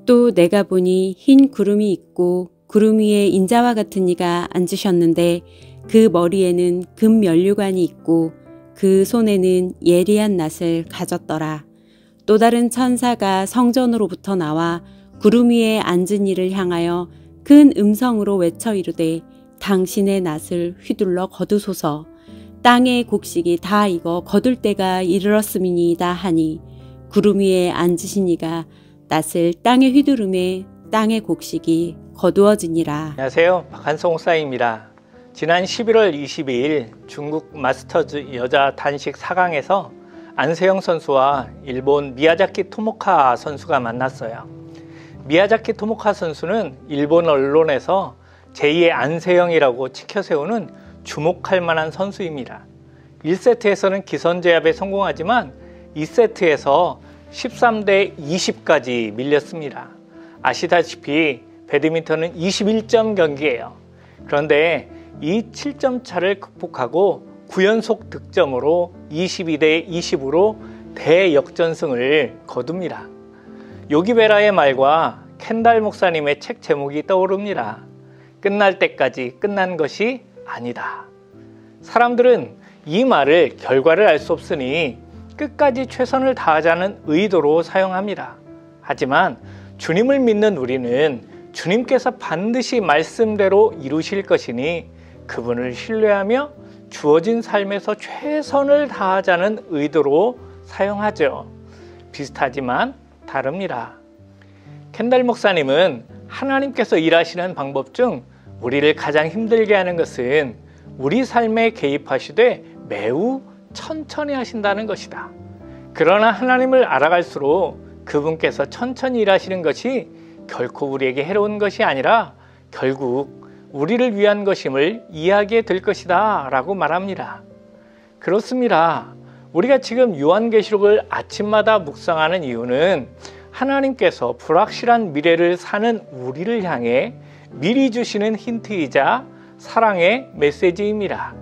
또 내가 보니 흰 구름이 있고 구름 위에 인자와 같은 이가 앉으셨는데 그 머리에는 금 면류관이 있고 그 손에는 예리한 낫을 가졌더라. 또 다른 천사가 성전으로부터 나와 구름 위에 앉은 이를 향하여 큰 음성으로 외쳐 이르되 당신의 낫을 휘둘러 거두소서. 땅의 곡식이 다 익어 거둘 때가 이르렀음이니이다 하니 구름 위에 앉으신 이가 낫을 땅에 휘두르매 땅의 곡식이 거두어지니라. 안녕하세요, 박한성 목사입니다. 지난 11월 22일 중국 마스터즈 여자 단식 4강에서 안세영 선수와 일본 미야자키 토모카 선수가 만났어요. 미야자키 토모카 선수는 일본 언론에서 제2의 안세영이라고 치켜세우는 주목할 만한 선수입니다. 1세트에서는 기선제압에 성공하지만 2세트에서 13대 20까지 밀렸습니다. 아시다시피 배드민턴은 21점 경기예요. 그런데 이 7점 차를 극복하고 9연속 득점으로 22대 20으로 대역전승을 거둡니다. 요기베라의 말과 켄달 목사님의 책 제목이 떠오릅니다. 끝날 때까지 끝난 것이 아니다. 사람들은 이 말을 결과를 알 수 없으니 끝까지 최선을 다하자는 의도로 사용합니다. 하지만 주님을 믿는 우리는 주님께서 반드시 말씀대로 이루실 것이니 그분을 신뢰하며 주어진 삶에서 최선을 다하자는 의도로 사용하죠. 비슷하지만 다릅니다. 켄달 목사님은 하나님께서 일하시는 방법 중 우리를 가장 힘들게 하는 것은 우리 삶에 개입하시되 매우 천천히 하신다는 것이다. 그러나 하나님을 알아갈수록 그분께서 천천히 일하시는 것이 결코 우리에게 해로운 것이 아니라 결국 우리를 위한 것임을 이해하게 될 것이다 라고 말합니다. 그렇습니다. 우리가 지금 요한계시록을 아침마다 묵상하는 이유는 하나님께서 불확실한 미래를 사는 우리를 향해 미리 주시는 힌트이자 사랑의 메시지입니다.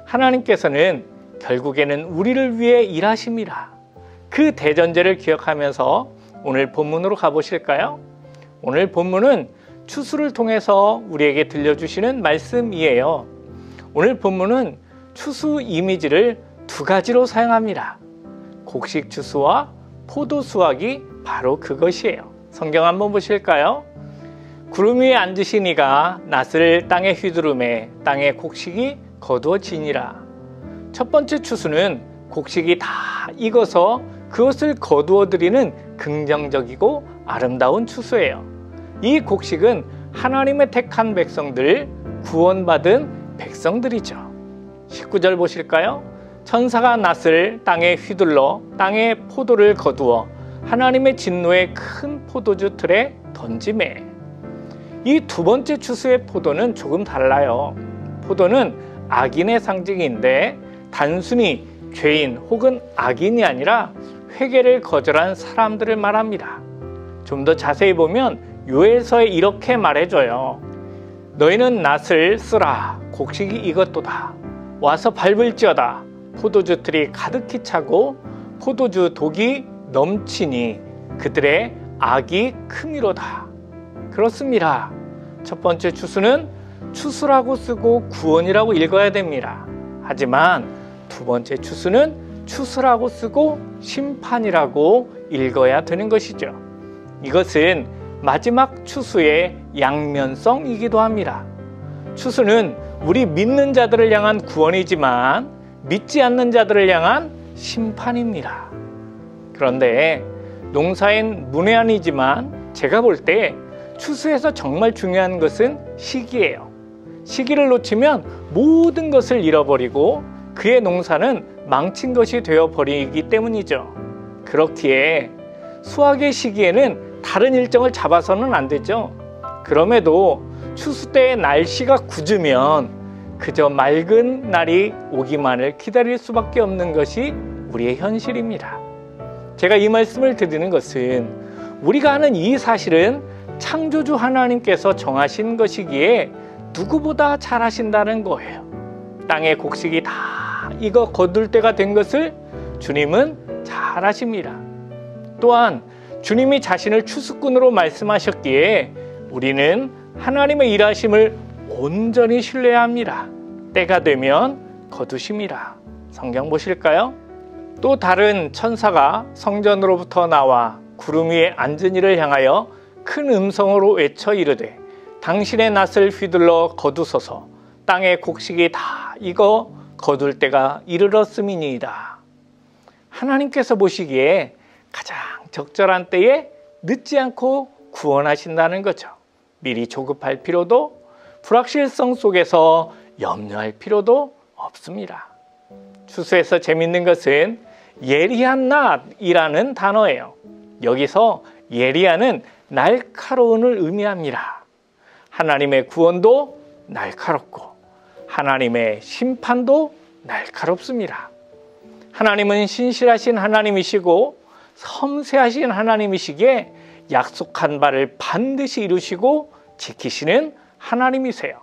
하나님께서는 결국에는 우리를 위해 일하십니다. 그 대전제를 기억하면서 오늘 본문으로 가보실까요? 오늘 본문은 추수를 통해서 우리에게 들려주시는 말씀이에요. 오늘 본문은 추수 이미지를 두 가지로 사용합니다. 곡식 추수와 포도 수확이 바로 그것이에요. 성경 한번 보실까요? 구름 위에 앉으신 이가 낫을 땅에 휘두르매 땅의 곡식이 거두어지니라. 첫 번째 추수는 곡식이 다 익어서 그것을 거두어 드리는 긍정적이고 아름다운 추수예요. 이 곡식은 하나님의 택한 백성들, 구원받은 백성들이죠. 19절 보실까요? 천사가 낫을 땅에 휘둘러 땅의 포도를 거두어 하나님의 진노의 큰 포도주 틀에 던지매. 이 두 번째 추수의 포도는 조금 달라요. 포도는 악인의 상징인데 단순히 죄인 혹은 악인이 아니라 회개를 거절한 사람들을 말합니다. 좀 더 자세히 보면 요엘서에 이렇게 말해줘요. 너희는 낫을 쓰라. 곡식이 익었도다. 와서 밟을지어다. 포도주 틀이 가득히 차고 포도주 독이 넘치니 그들의 악이 크미로다. 그렇습니다. 첫 번째 추수는 추수라고 쓰고 구원이라고 읽어야 됩니다. 하지만 두 번째 추수는 추수라고 쓰고 심판이라고 읽어야 되는 것이죠. 이것은 마지막 추수의 양면성이기도 합니다. 추수는 우리 믿는 자들을 향한 구원이지만 믿지 않는 자들을 향한 심판입니다. 그런데 농사엔 문외한이지만 제가 볼 때 추수에서 정말 중요한 것은 시기예요. 시기를 놓치면 모든 것을 잃어버리고 그의 농사는 망친 것이 되어버리기 때문이죠. 그렇기에 수확의 시기에는 다른 일정을 잡아서는 안 되죠. 그럼에도 추수 때의 날씨가 굳으면 그저 맑은 날이 오기만을 기다릴 수밖에 없는 것이 우리의 현실입니다. 제가 이 말씀을 드리는 것은 우리가 아는 이 사실은 창조주 하나님께서 정하신 것이기에 누구보다 잘 하신다는 거예요. 땅의 곡식이 다 익어 거둘 때가 된 것을 주님은 잘 아십니다. 또한 주님이 자신을 추수꾼으로 말씀하셨기에 우리는 하나님의 일하심을 온전히 신뢰해야 합니다. 때가 되면 거두심이라. 성경 보실까요? 또 다른 천사가 성전으로부터 나와 구름 위에 앉은 이를 향하여 큰 음성으로 외쳐 이르되 당신의 낫을 휘둘러 거두소서. 땅의 곡식이 다 익어 거둘 때가 이르렀음이니이다. 하나님께서 보시기에 가장 적절한 때에 늦지 않고 구원하신다는 거죠. 미리 조급할 필요도, 불확실성 속에서 염려할 필요도 없습니다. 추수에서 재밌는 것은 예리한 낫이라는 단어예요. 여기서 예리한은 날카로운을 의미합니다. 하나님의 구원도 날카롭고 하나님의 심판도 날카롭습니다. 하나님은 신실하신 하나님이시고 섬세하신 하나님이시기에 약속한 바를 반드시 이루시고 지키시는 하나님이세요.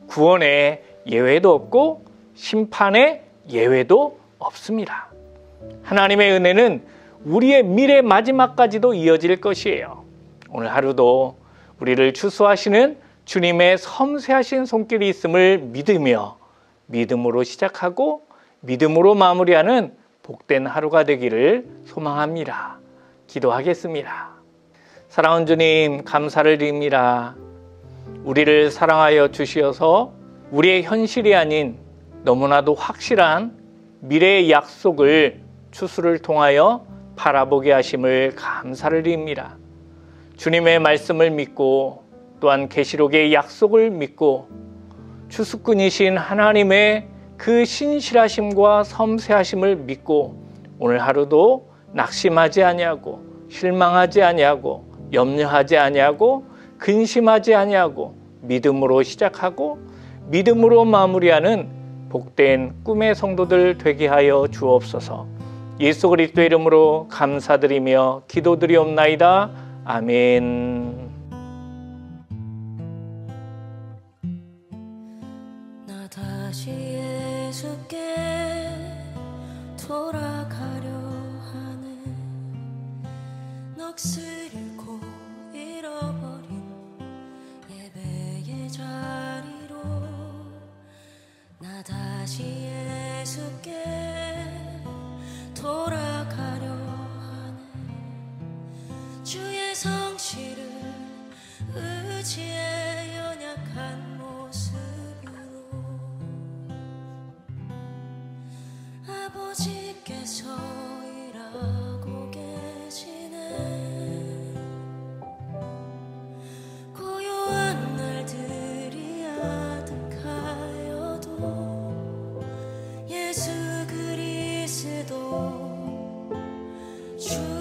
구원에 예외도 없고 심판에 예외도 없습니다. 하나님의 은혜는 우리의 미래 마지막까지도 이어질 것이에요. 오늘 하루도 우리를 추수하시는 주님의 섬세하신 손길이 있음을 믿으며 믿음으로 시작하고 믿음으로 마무리하는 복된 하루가 되기를 소망합니다. 기도하겠습니다. 사랑하는 주님, 감사를 드립니다. 우리를 사랑하여 주시어서 우리의 현실이 아닌 너무나도 확실한 미래의 약속을 추수를 통하여 바라보게 하심을 감사를 드립니다. 주님의 말씀을 믿고 또한 계시록의 약속을 믿고 추수꾼이신 하나님의 그 신실하심과 섬세하심을 믿고 오늘 하루도 낙심하지 아니하고 실망하지 아니하고 염려하지 아니하고 근심하지 아니하고 믿음으로 시작하고 믿음으로 마무리하는 복된 꿈의 성도들 되게 하여 주옵소서. 예수 그리스도의 이름으로 감사드리며 기도드리옵나이다. 아멘. 나 다시 예수께 돌아가려 하는 넋을 잃고 잃어버린 예배의 자리로 나 다시 예수께 돌아가려 하는 주의 성실을 의지해 연약한 모습으로 아버지께서 일하고 계시네. 고요한 날들이 아득하여도 예수 그리스도 주